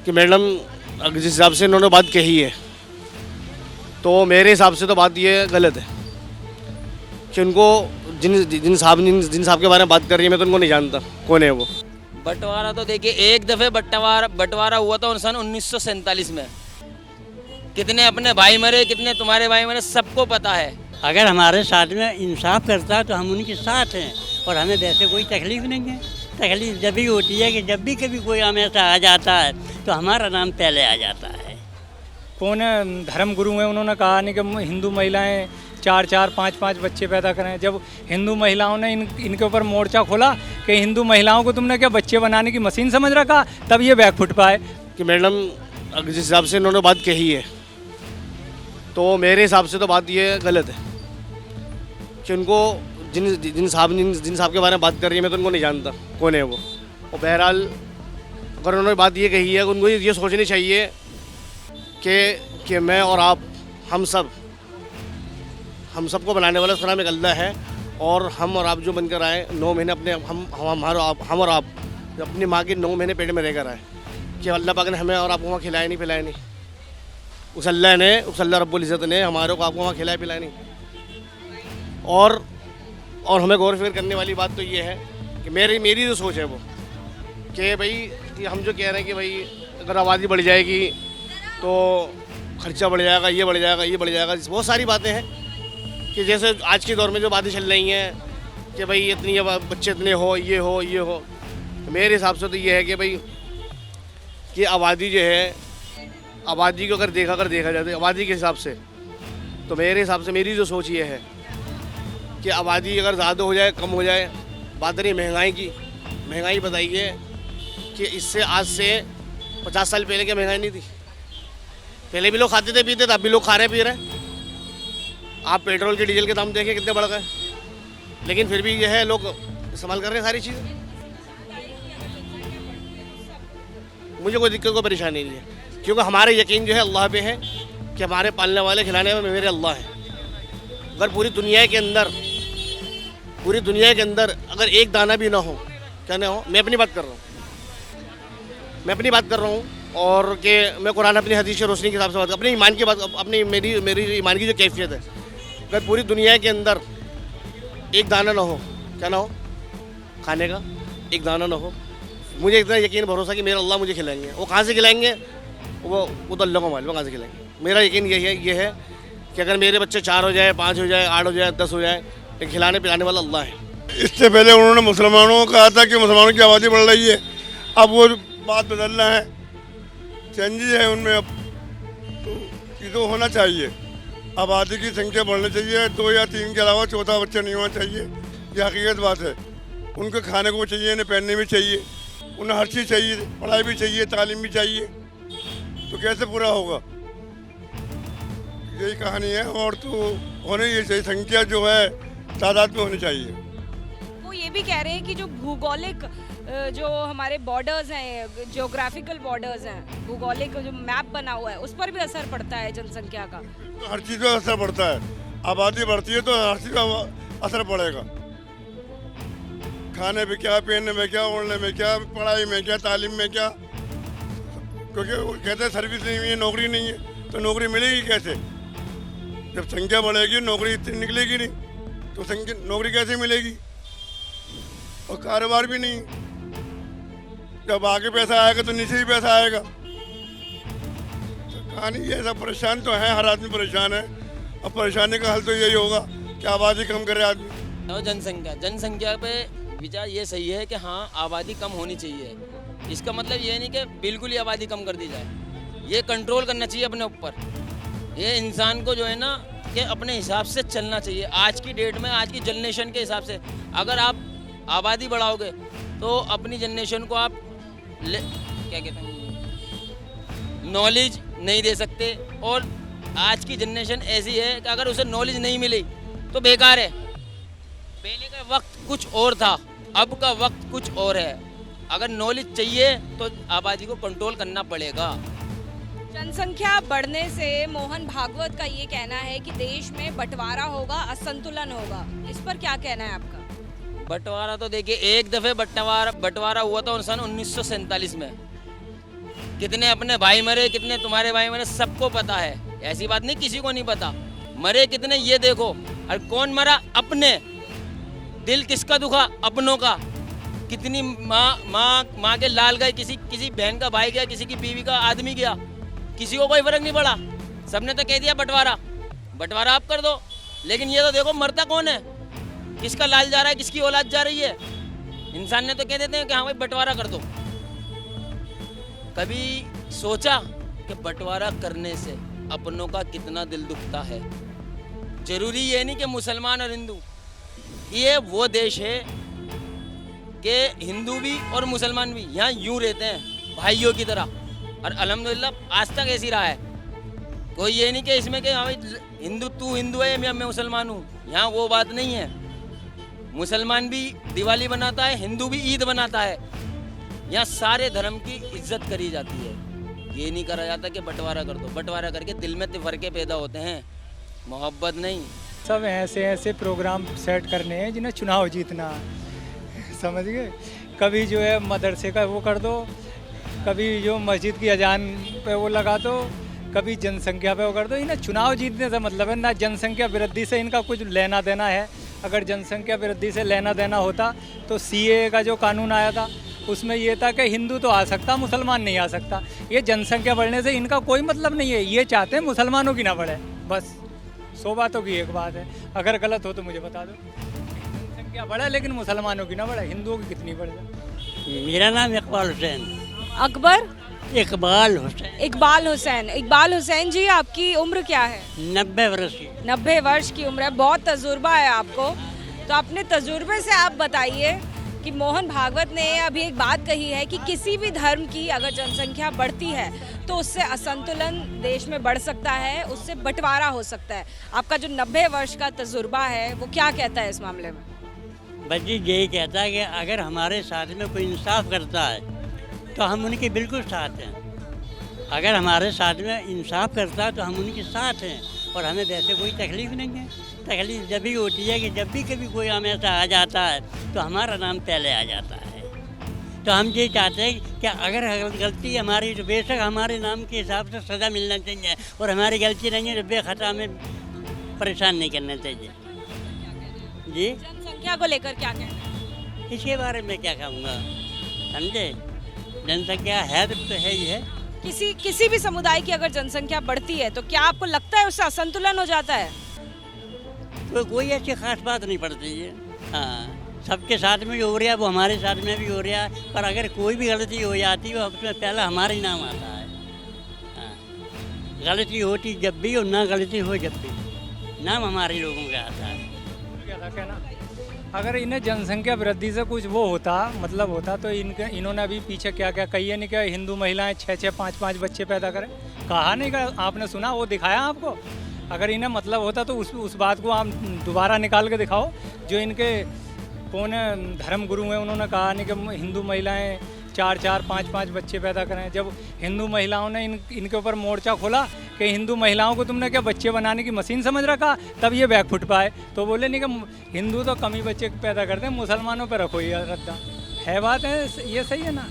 कि मैडम जिस हिसाब से इन्होंने बात कही है तो मेरे हिसाब से तो बात ये गलत है कि उनको जिन साहब के बारे में बात कर रही है मैं तो उनको नहीं जानता कौन है वो। बंटवारा तो देखिए एक दफ़े बंटवारा हुआ था सन 1947 में। कितने अपने भाई मरे, कितने तुम्हारे भाई मरे, सबको पता है। अगर हमारे साथ में इंसाफ करता है तो हम उनके साथ हैं और हमें वैसे कोई तकलीफ नहीं है। तकलीफ जब भी होती है कि जब भी कभी कोई हम ऐसा आ जाता है तो हमारा नाम पहले आ जाता है। कौन धर्म गुरु हैं, उन्होंने कहा नहीं कि हिंदू महिलाएं 4-4, 5-5 बच्चे पैदा करें। जब हिंदू महिलाओं ने इनके ऊपर मोर्चा खोला कि हिंदू महिलाओं को तुमने क्या बच्चे बनाने की मशीन समझ रखा, तब ये बैग फुट पाए। कि मैडम जिस हिसाब से इन्होंने बात कही है तो मेरे हिसाब से तो बात ये गलत है कि उनको जिन साहब के बारे में बात कर रही है मैं तो उनको नहीं जानता कौन है वो। और बहरहाल अगर उन्होंने बात ये कही है उनको ये सोचनी चाहिए कि मैं और आप हम सबको बनाने वाला उसका नाम एक अल्लाह है। और हम और आप जो बनकर आए 9 महीने अपने हम और आप अपनी माँ के 9 महीने पेट में रहकर आए कि अल्लाह पाक ने हमें और आपको वहाँ खिलाया नहीं पिलाया नहीं। उस अल्लाह रब्बुल इज़्ज़त ने हमारे को आपको वहाँ खिलाया पिलाया नहीं। और हमें गौर फिक्र करने वाली बात तो ये है कि मेरी जो सोच है वो कि भाई हम जो कह रहे हैं कि भाई अगर आबादी बढ़ जाएगी तो खर्चा बढ़ जाएगा, ये बढ़ जाएगा, बहुत सारी बातें हैं कि जैसे आज के दौर में जो बातें चल रही हैं कि भाई इतनी बच्चे इतने हो, ये हो। मेरे हिसाब से तो ये है कि भाई कि आबादी जो है, आबादी को अगर देखा जाए तो आबादी के हिसाब से तो मेरे हिसाब से मेरी जो सोच ये है कि आबादी अगर ज़्यादा हो जाए कम हो जाए, बात रही महंगाई बताइए कि इससे आज से 50 साल पहले क्या महंगाई नहीं थी? पहले भी लोग खाते थे पीते थे, अब भी लोग खा रहे पी रहे। आप पेट्रोल के डीजल के दाम देखिए कितने बढ़ गए, लेकिन फिर भी यह है लोग इस्तेमाल कर रहे हैं सारी चीज़ें। मुझे कोई दिक्कत, कोई परेशानी नहीं है क्योंकि हमारे यकीन जो है अल्लाह पे है कि हमारे पालने वाले खिलाने में मेरे अल्लाह हैं। अगर पूरी दुनिया के अंदर अगर एक दाना भी ना हो, क्या ना हो, मैं अपनी बात कर रहा हूँ और कि मैं कुरान अपनी हदीस की रोशनी के हिसाब से बात, अपने ईमान की बात, अपनी मेरी ईमान की जो कैफियत है, अगर पूरी दुनिया के अंदर एक दाना ना हो, क्या ना हो, खाने का एक दाना ना हो, मुझे इतना यकीन भरोसा कि मेरा अल्लाह मुझे खिलाएंगे। वो कहाँ से खिलाएंगे वो तो अल्लाह को मालूम कहाँ से खिलाएंगे। मेरा यकीन ये है कि अगर मेरे बच्चे 4 हो जाए, 5 हो जाए, 8 हो जाए, 10 हो जाए, लेकिन खिलाने पिलाने वाला अल्लाह है। इससे पहले उन्होंने मुसलमानों को कहा था कि मुसलमानों की आबादी बढ़ रही है, अब वो बात बदलना है, चेंजेस है उनमें। अब तो ये तो होना चाहिए, आबादी की संख्या बढ़नी चाहिए, 2 या 3 के अलावा चौथा बच्चा नहीं होना चाहिए। ये हकीकत बात है। उनको खाने को चाहिए, उन्हें पहनने भी चाहिए, उन्हें हर चीज़ चाहिए, पढ़ाई भी चाहिए, तालीम भी चाहिए, तो कैसे पूरा होगा? यही कहानी है। और तो होने ये चाहिए, संख्या जो है तादाद में होनी चाहिए। वो ये भी कह रहे हैं कि जो भूगोलिक जो हमारे बॉर्डर्स हैं, ज्योग्राफिकल बॉर्डर्स हैं, भूगोलिक जो मैप बना हुआ है उस पर भी असर पड़ता है जनसंख्या का। हर चीज़ पर असर पड़ता है, आबादी बढ़ती है तो हर चीज़ का असर पड़ेगा। खाने में क्या, पहनने में क्या, ओढ़ने में क्या, पढ़ाई में क्या, तालीम में क्या, क्योंकि वो कहते हैं सर्विस नहीं हुई है, नौकरी नहीं है, तो नौकरी मिलेगी कैसे? जब संख्या बढ़ेगी नौकरी इतनी निकलेगी नहीं, तो नौकरी कैसे मिलेगी? और कारोबार भी नहीं। जब आगे पैसा आएगा तो नीचे ही पैसा आएगा। तो कहानी ये सब परेशान तो है, हर आदमी परेशान है। और परेशानी का हल तो यही होगा कि आबादी कम करे आदमी। और जनसंख्या पे विचार ये सही है कि हाँ आबादी कम होनी चाहिए। इसका मतलब ये नहीं कि बिल्कुल ही आबादी कम कर दी जाए, ये कंट्रोल करना चाहिए अपने ऊपर। ये इंसान को जो है ना कि अपने हिसाब से चलना चाहिए। आज की डेट में, आज की जनरेशन के हिसाब से अगर आप आबादी बढ़ाओगे तो अपनी जनरेशन को आप क्या कहते हैं, नॉलेज नहीं दे सकते। और आज की जनरेशन ऐसी है कि अगर उसे नॉलेज नहीं मिली तो बेकार है। पहले का वक्त कुछ और था, अब का वक्त कुछ और है। अगर नॉलेज चाहिए तो आबादी को कंट्रोल करना पड़ेगा। जनसंख्या बढ़ने से मोहन भागवत का ये कहना है कि देश में बंटवारा होगा, असंतुलन होगा। इस पर क्या कहना है आपका? बंटवारा तो देखिए, एक दफ़े बंटवारा हुआ था सन 1947 में। कितने अपने भाई मरे, कितने तुम्हारे भाई मरे, सबको पता है। ऐसी बात नहीं किसी को नहीं पता। मरे कितने ये देखो, और कौन मरा? अपने। दिल किसका दुखा? अपनों का। कितनी माँ के लाल गए, किसी बहन का भाई गया, किसी की बीवी का आदमी गया, किसी को कोई फर्क नहीं पड़ा। सबने तो कह दिया बंटवारा आप कर दो। लेकिन ये तो देखो मरता कौन है, किसका लाल जा रहा है, किसकी औलाद जा रही है। इंसान ने तो कह देते हैं कि हाँ भाई बंटवारा कर दो। कभी सोचा कि बंटवारा करने से अपनों का कितना दिल दुखता है? जरूरी ये नहीं कि मुसलमान और हिंदू, ये वो देश है कि हिंदू भी और मुसलमान भी यहाँ यूं रहते हैं भाइयों की तरह, और अल्हम्दुलिल्लाह आज तक ऐसी रहा है। कोई ये नहीं कि इसमें कि हाँ भाई तू हिंदू है मैं मुसलमान हूँ, यहाँ वो बात नहीं है। मुसलमान भी दिवाली बनाता है, हिंदू भी ईद बनाता है। यहाँ सारे धर्म की इज्जत करी जाती है। ये नहीं करा जाता कि बंटवारा कर दो। बंटवारा करके दिल में तफरके पैदा होते हैं, मोहब्बत नहीं। सब ऐसे प्रोग्राम सेट करने हैं जिन्हें चुनाव जीतना है, समझ गए। कभी जो है मदरसे का वो कर दो, कभी जो मस्जिद की अजान पे वो लगा दो, कभी जनसंख्या पे वो कर दो। इन्हें चुनाव जीतने से मतलब है ना, जनसंख्या वृद्धि से इनका कुछ लेना देना है। अगर जनसंख्या वृद्धि से लेना देना होता तो सीएए का जो कानून आया था उसमें ये था कि हिंदू तो आ सकता, मुसलमान नहीं आ सकता। ये जनसंख्या बढ़ने से इनका कोई मतलब नहीं है। ये चाहते हैं मुसलमानों की ना बढ़े, बस 100 बातों की एक बात है। अगर गलत हो तो मुझे बता दो। जनसंख्या बढ़े लेकिन मुसलमानों की ना बढ़े, हिंदुओं की कितनी बढ़ जाए। मेरा नाम इकबाल हुसैन। अकबर इकबाल हुसैन। इकबाल हुसैन जी, आपकी उम्र क्या है? 90 वर्ष की। 90 वर्ष की उम्र है, बहुत तजुर्बा है आपको। तो अपने तजुर्बे से आप बताइए कि मोहन भागवत ने अभी एक बात कही है कि किसी भी धर्म की अगर जनसंख्या बढ़ती है तो उससे असंतुलन देश में बढ़ सकता है, उससे बंटवारा हो सकता है। आपका जो 90 वर्ष का तजुर्बा है वो क्या कहता है इस मामले में? बस जी यही कहता है कि अगर हमारे साथ में कोई इंसाफ करता है तो हम उनके बिल्कुल साथ हैं। अगर हमारे साथ में इंसाफ करता है तो हम उनके साथ हैं, और हमें वैसे कोई तकलीफ़ नहीं है। तकलीफ़ जब भी होती है कि जब भी कभी कोई हमें ऐसा आ जाता है तो हमारा नाम पहले आ जाता है। तो हम ये चाहते हैं कि अगर गलती हमारी तो बेशक हमारे नाम के हिसाब से सज़ा मिलना चाहिए, और हमारी गलती नहीं है तो बेखता हमें परेशान नहीं करना चाहिए। जी जनसंख्या को लेकर क्या कहना है? इसके बारे में क्या कहूँगा, समझे। जनसंख्या है तो है ही है। किसी भी समुदाय की अगर जनसंख्या बढ़ती है तो क्या आपको लगता है उससे असंतुलन हो जाता है? तो कोई ऐसी खास बात नहीं पड़ती है। हाँ, सबके साथ में जो हो रहा है वो हमारे साथ में भी हो रहा है, पर अगर कोई भी गलती हो जाती है उसमें पहला हमारा ही नाम आता है। हाँ, गलती होती जब भी और ना गलती हो जब भी नाम हमारे लोगों का आता है। क्या था कहना, अगर इन्हें जनसंख्या वृद्धि से कुछ वो होता मतलब होता तो इन्होंने अभी पीछे क्या क्या कही है नहीं, क्या हिंदू महिलाएं 6-6, 5-5 बच्चे पैदा करें, कहा नहीं, का आपने सुना, वो दिखाया आपको? अगर इन्हें मतलब होता तो उस बात को आप दोबारा निकाल के दिखाओ। जो इनके कौन धर्म गुरु हैं उन्होंने कहा नहीं कि हिंदू महिलाएं 4-4, 5-5 बच्चे पैदा करें। जब हिंदू महिलाओं ने इनके ऊपर मोर्चा खोला कि हिंदू महिलाओं को तुमने क्या बच्चे बनाने की मशीन समझ रखा, तब ये बैक फुट पाए। तो बोले नहीं कि हिंदू तो कम ही बच्चे पैदा करते हैं, मुसलमानों पर रखो ये रद्दा है। बात है ये, सही है ना।